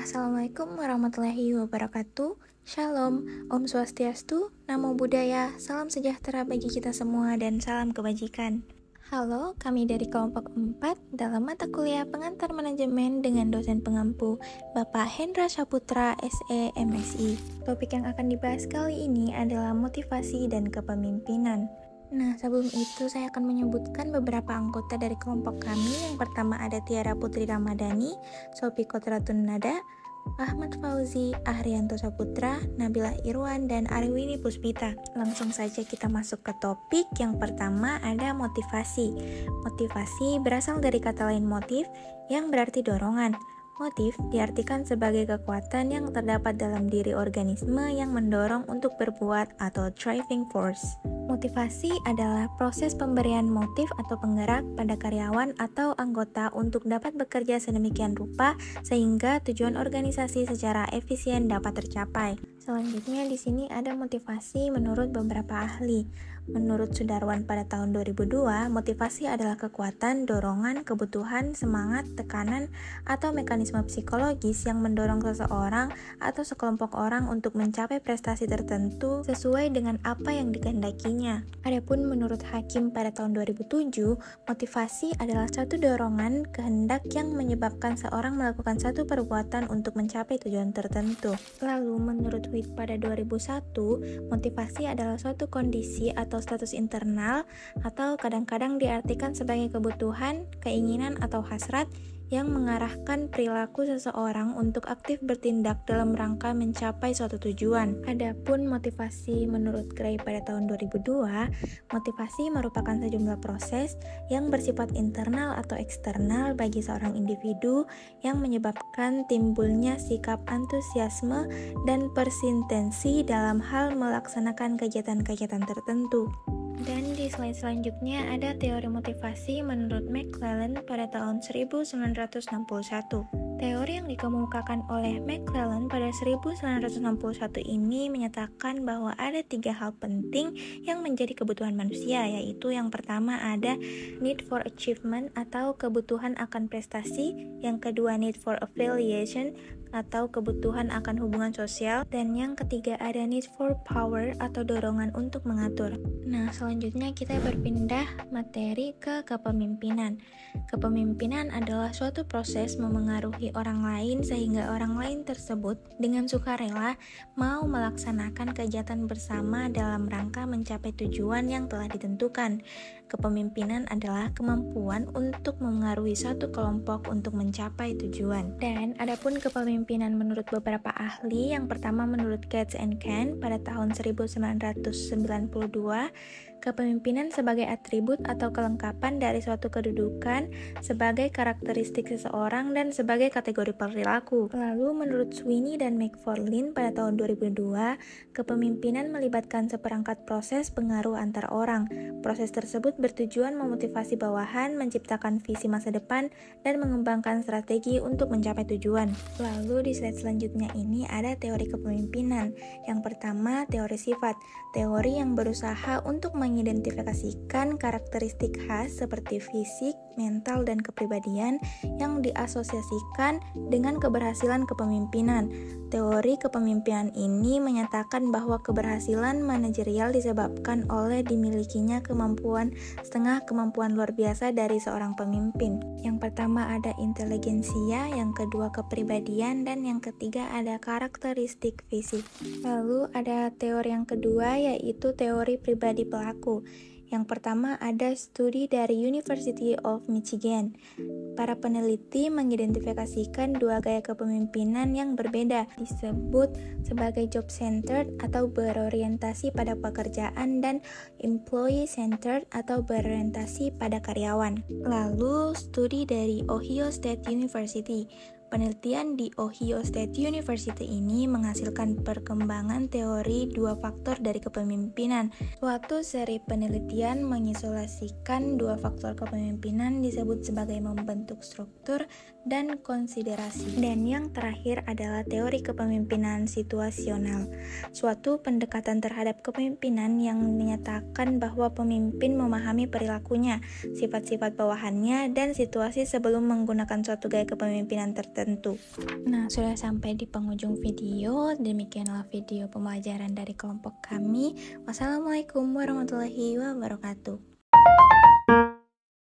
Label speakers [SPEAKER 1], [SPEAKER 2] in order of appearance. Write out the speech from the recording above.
[SPEAKER 1] Assalamualaikum warahmatullahi wabarakatuh. Shalom, Om Swastiastu, Namo Buddhaya, salam sejahtera bagi kita semua dan salam kebajikan. Halo, kami dari kelompok 4 dalam mata kuliah pengantar manajemen dengan dosen pengampu Bapak Hendra Saputra, SE, MSI. Topik yang akan dibahas kali ini adalah motivasi dan kepemimpinan. Nah, sebelum itu saya akan menyebutkan beberapa anggota dari kelompok kami. Yang pertama ada Tiara Putri Ramadhani, Sophie Kotratun Nada, Ahmad Fauzi, Ahrianto Saputra, Nabila Irwan, dan Ariwini Puspita. Langsung saja kita masuk ke topik. Yang pertama ada motivasi. Motivasi berasal dari kata lain motif yang berarti dorongan. Motif diartikan sebagai kekuatan yang terdapat dalam diri organisme yang mendorong untuk berbuat atau driving force. Motivasi adalah proses pemberian motif atau penggerak pada karyawan atau anggota untuk dapat bekerja sedemikian rupa sehingga tujuan organisasi secara efisien dapat tercapai. Selanjutnya di sini ada motivasi menurut beberapa ahli. Menurut Sudarwan pada tahun 2002, motivasi adalah kekuatan, dorongan, kebutuhan, semangat, tekanan, atau mekanisme psikologis yang mendorong seseorang atau sekelompok orang untuk mencapai prestasi tertentu sesuai dengan apa yang dikehendakinya. Adapun menurut Hakim pada tahun 2007, motivasi adalah satu dorongan, kehendak yang menyebabkan seorang melakukan satu perbuatan untuk mencapai tujuan tertentu. Lalu menurut Witt pada 2001, motivasi adalah suatu kondisi atau status internal atau kadang-kadang diartikan sebagai kebutuhan, keinginan atau hasrat yang mengarahkan perilaku seseorang untuk aktif bertindak dalam rangka mencapai suatu tujuan. Adapun motivasi menurut Gray pada tahun 2002, motivasi merupakan sejumlah proses yang bersifat internal atau eksternal bagi seorang individu yang menyebabkan timbulnya sikap antusiasme dan persintensi dalam hal melaksanakan kegiatan-kegiatan tertentu. Dan di slide selanjutnya ada teori motivasi menurut McClellan pada tahun 1961. Teori yang dikemukakan oleh McClellan pada 1961 ini menyatakan bahwa ada 3 hal penting yang menjadi kebutuhan manusia, yaitu yang pertama ada need for achievement atau kebutuhan akan prestasi, yang kedua need for affiliation atau kebutuhan akan hubungan sosial, dan yang ketiga ada need for power atau dorongan untuk mengatur. Nah, selanjutnya kita berpindah materi ke kepemimpinan. Kepemimpinan adalah suatu proses memengaruhi orang lain sehingga orang lain tersebut dengan sukarela mau melaksanakan kegiatan bersama dalam rangka mencapai tujuan yang telah ditentukan. Kepemimpinan adalah kemampuan untuk memengaruhi satu kelompok untuk mencapai tujuan. Dan adapun kepemimpinan menurut beberapa ahli, yang pertama menurut Gates and Ken pada tahun 1992, kepemimpinan sebagai atribut atau kelengkapan dari suatu kedudukan sebagai karakteristik seseorang dan sebagai kategori perilaku. Lalu menurut Sweeney dan McFarlane pada tahun 2002, kepemimpinan melibatkan seperangkat proses pengaruh antar orang. Proses tersebut bertujuan memotivasi bawahan, menciptakan visi masa depan, dan mengembangkan strategi untuk mencapai tujuan. Lalu di slide selanjutnya ini ada teori kepemimpinan. Yang pertama, teori sifat. Teori yang berusaha untuk mengidentifikasikan karakteristik khas seperti fisik, mental, dan kepribadian yang diasosiasikan dengan keberhasilan kepemimpinan. Teori kepemimpinan ini menyatakan bahwa keberhasilan manajerial disebabkan oleh dimilikinya kemampuan setengah kemampuan luar biasa dari seorang pemimpin. Yang pertama ada inteligensia, yang kedua kepribadian, dan yang ketiga ada karakteristik fisik. Lalu ada teori yang kedua yaitu teori pribadi pelaku. Yang pertama ada studi dari University of Michigan. Para peneliti mengidentifikasikan 2 gaya kepemimpinan yang berbeda, disebut sebagai job-centered atau berorientasi pada pekerjaan dan employee-centered atau berorientasi pada karyawan. Lalu studi dari Ohio State University. Penelitian di Ohio State University ini menghasilkan perkembangan teori 2 faktor dari kepemimpinan. Suatu seri penelitian mengisolasikan 2 faktor kepemimpinan disebut sebagai membentuk struktur dan konsiderasi. Dan yang terakhir adalah teori kepemimpinan situasional. Suatu pendekatan terhadap kepemimpinan yang menyatakan bahwa pemimpin memahami perilakunya, sifat-sifat bawahannya, dan situasi sebelum menggunakan suatu gaya kepemimpinan tertentu tertentu. Nah, sudah sampai di penghujung video. Demikianlah video pembelajaran dari kelompok kami. Wassalamualaikum warahmatullahi wabarakatuh.